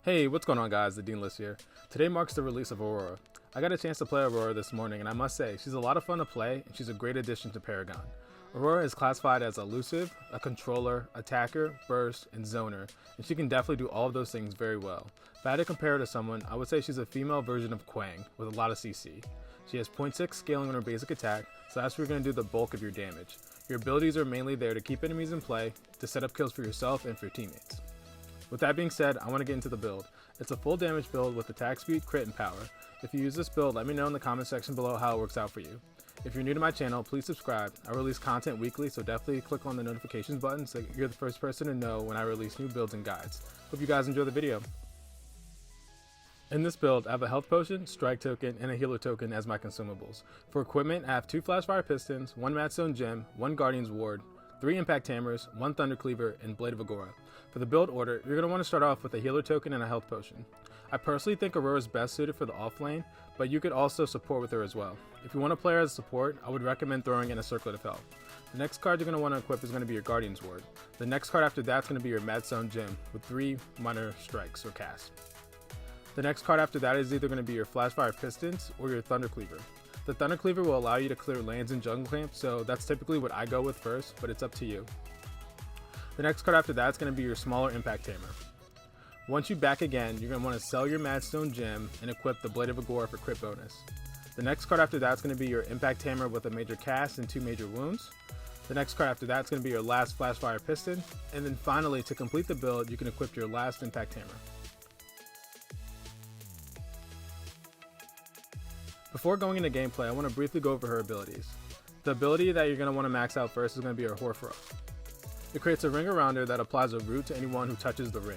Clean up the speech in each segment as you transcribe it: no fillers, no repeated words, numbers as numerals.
Hey, what's going on guys, the Dean List here. Today marks the release of Aurora. I got a chance to play Aurora this morning and I must say, she's a lot of fun to play and she's a great addition to Paragon. Aurora is classified as elusive, a controller, attacker, burst, and zoner, and she can definitely do all of those things very well. If I had to compare her to someone, I would say she's a female version of Quang with a lot of CC. She has 0.6 scaling on her basic attack, so that's where you're going to do the bulk of your damage. Your abilities are mainly there to keep enemies in play, to set up kills for yourself and for your teammates. With that being said, I want to get into the build. It's a full damage build with attack speed, crit, and power. If you use this build, let me know in the comment section below how it works out for you. If you're new to my channel, please subscribe. I release content weekly, so definitely click on the notifications button so you're the first person to know when I release new builds and guides. Hope you guys enjoy the video. In this build, I have a health potion, strike token, and a healer token as my consumables. For equipment, I have 2 flashfire pistons, 1 madstone gem, 1 guardian's ward, 3 impact hammers, 1 thunder cleaver, and blade of Aurora. For the build order, you're going to want to start off with a healer token and a health potion. I personally think Aurora is best suited for the off lane, but you could also support with her as well. If you want to play her as a support, I would recommend throwing in a circlet of health. The next card you're going to want to equip is going to be your guardian's ward. The next card after that is going to be your madstone gem with 3 minor strikes or casts. The next card after that is either going to be your flashfire pistons or your thunder cleaver. The thunder cleaver will allow you to clear lanes and jungle camps, so that's typically what I go with first, but it's up to you. The next card after that is going to be your smaller impact hammer. Once you back again, you're going to want to sell your madstone gem and equip the blade of Aurora for crit bonus. The next card after that is going to be your impact hammer with a major cast and 2 major wounds. The next card after that is going to be your last flashfire piston, and then finally to complete the build you can equip your last impact hammer. Before going into gameplay, I want to briefly go over her abilities. The ability that you're going to want to max out first is going to be her Hoarfrost. It creates a ring around her that applies a root to anyone who touches the ring.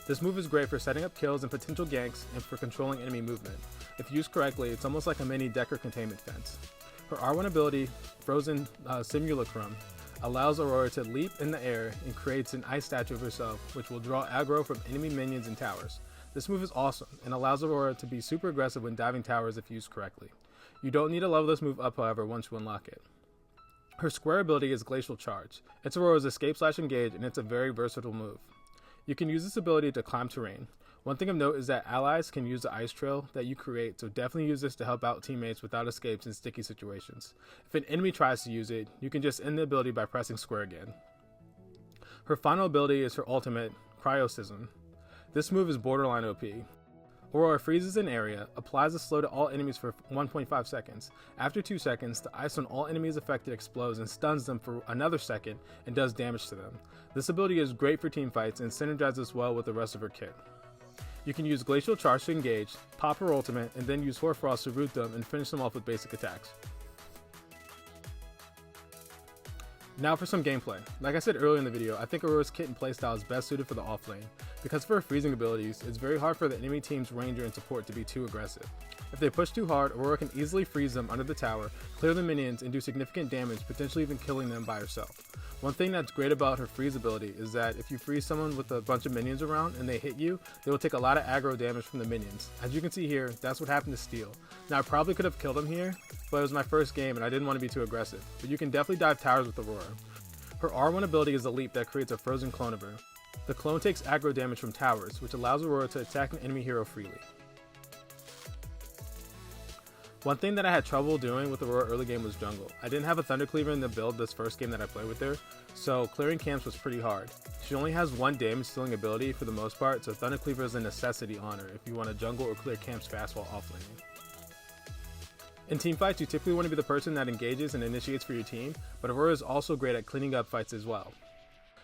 This move is great for setting up kills and potential ganks and for controlling enemy movement. If used correctly, it's almost like a mini Decker containment fence. Her R1 ability, Frozen Simulacrum, allows Aurora to leap in the air and creates an ice statue of herself, which will draw aggro from enemy minions and towers. This move is awesome and allows Aurora to be super aggressive when diving towers if used correctly. You don't need to level this move up however once you unlock it. Her square ability is Glacial Charge. It's Aurora's escape/engage and it's a very versatile move. You can use this ability to climb terrain. One thing of note is that allies can use the ice trail that you create, so definitely use this to help out teammates without escapes in sticky situations. If an enemy tries to use it, you can just end the ability by pressing square again. Her final ability is her ultimate, Cryosism. This move is borderline OP. Aurora freezes an area, applies a slow to all enemies for 1.5 seconds. After 2 seconds, the ice on all enemies affected explodes and stuns them for another second and does damage to them. This ability is great for teamfights and synergizes well with the rest of her kit. You can use Glacial Charge to engage, pop her ultimate, and then use Hoarfrost to root them and finish them off with basic attacks. Now for some gameplay. Like I said earlier in the video, I think Aurora's kit and playstyle is best suited for the off lane. Because for her freezing abilities, it's very hard for the enemy team's ranger and support to be too aggressive. If they push too hard, Aurora can easily freeze them under the tower, clear the minions, and do significant damage, potentially even killing them by herself. One thing that's great about her freeze ability is that if you freeze someone with a bunch of minions around and they hit you, they will take a lot of aggro damage from the minions. As you can see here, that's what happened to Steel. Now I probably could have killed him here, but it was my first game and I didn't want to be too aggressive, but you can definitely dive towers with Aurora. Her R1 ability is a leap that creates a frozen clone of her. The clone takes aggro damage from towers, which allows Aurora to attack an enemy hero freely. One thing that I had trouble doing with Aurora early game was jungle. I didn't have a thunder cleaver in the build this first game that I played with her, so clearing camps was pretty hard. She only has 1 damage stealing ability for the most part, so thunder cleaver is a necessity on her if you want to jungle or clear camps fast while offlaning. In teamfights, you typically want to be the person that engages and initiates for your team, but Aurora is also great at cleaning up fights as well.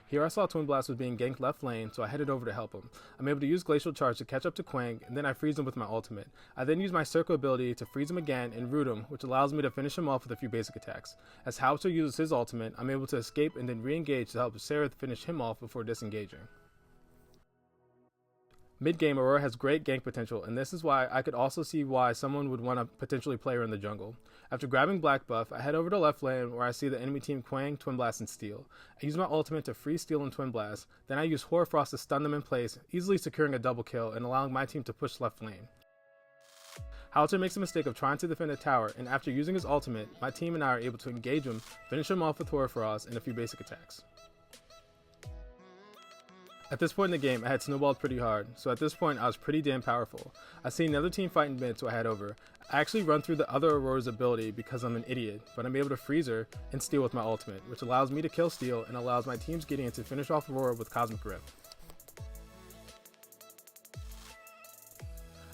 Here I saw Twin Blast was being ganked left lane, so I headed over to help him. I'm able to use Glacial Charge to catch up to Quang, and then I freeze him with my ultimate. I then use my circle ability to freeze him again and root him, which allows me to finish him off with a few basic attacks. As Howitzer uses his ultimate, I'm able to escape and then re-engage to help Sarah finish him off before disengaging. Mid-game, Aurora has great gank potential, and this is why I could also see why someone would want to potentially play her in the jungle. After grabbing Black Buff, I head over to left lane where I see the enemy team Quang, Twin Blast, and Steel. I use my ultimate to freeze Steel and Twin Blast, then I use Hoarfrost to stun them in place, easily securing a double kill and allowing my team to push left lane. Howitzer makes the mistake of trying to defend a tower, and after using his ultimate, my team and I are able to engage him, finish him off with Hoarfrost and a few basic attacks. At this point in the game, I had snowballed pretty hard, so at this point I was pretty damn powerful. I see another team fighting mid, so I head over. I actually run through the other Aurora's ability because I'm an idiot, but I'm able to freeze her and steal with my ultimate, which allows me to kill steal and allows my team's Gideon to finish off Aurora with Cosmic Rift.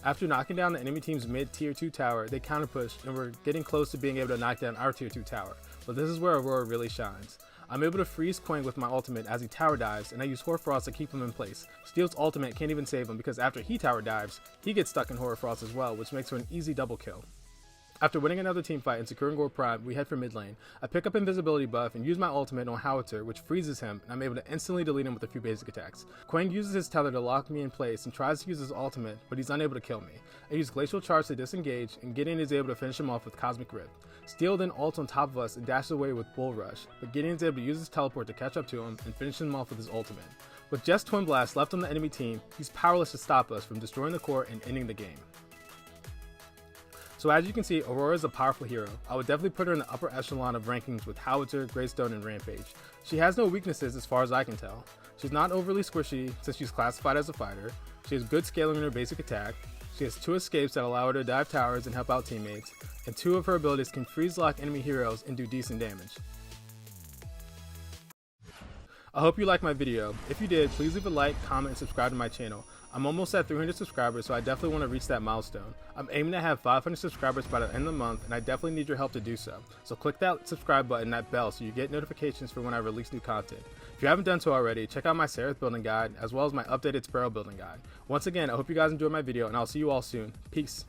After knocking down the enemy team's mid tier 2 tower, they counter pushed and were getting close to being able to knock down our tier 2 tower, but this is where Aurora really shines. I'm able to freeze Quang with my ultimate as he tower dives, and I use Hoarfrost to keep him in place. Steel's ultimate can't even save him because after he tower dives, he gets stuck in Hoarfrost as well, which makes for an easy double kill. After winning another team fight and securing Gold Prime, we head for mid lane. I pick up invisibility buff and use my ultimate on Howitzer, which freezes him, and I'm able to instantly delete him with a few basic attacks. Quang uses his tether to lock me in place and tries to use his ultimate, but he's unable to kill me. I use Glacial Charge to disengage, and Gideon is able to finish him off with Cosmic Rift. Steel then ults on top of us and dashes away with Bull Rush, but Gideon's able to use his teleport to catch up to him and finish him off with his ultimate. With just Twin Blast left on the enemy team, he's powerless to stop us from destroying the core and ending the game. So as you can see, Aurora is a powerful hero. I would definitely put her in the upper echelon of rankings with Howitzer, Greystone, and Rampage. She has no weaknesses as far as I can tell. She's not overly squishy since she's classified as a fighter. She has good scaling in her basic attack. She has 2 escapes that allow her to dive towers and help out teammates, and 2 of her abilities can freeze lock enemy heroes and do decent damage. I hope you liked my video. If you did, please leave a like, comment, and subscribe to my channel. I'm almost at 300 subscribers, so I definitely want to reach that milestone. I'm aiming to have 500 subscribers by the end of the month, and I definitely need your help to do so. So click that subscribe button and that bell so you get notifications for when I release new content. If you haven't done so already, check out my Seraph building guide, as well as my updated Sparrow building guide. Once again, I hope you guys enjoyed my video, and I'll see you all soon. Peace.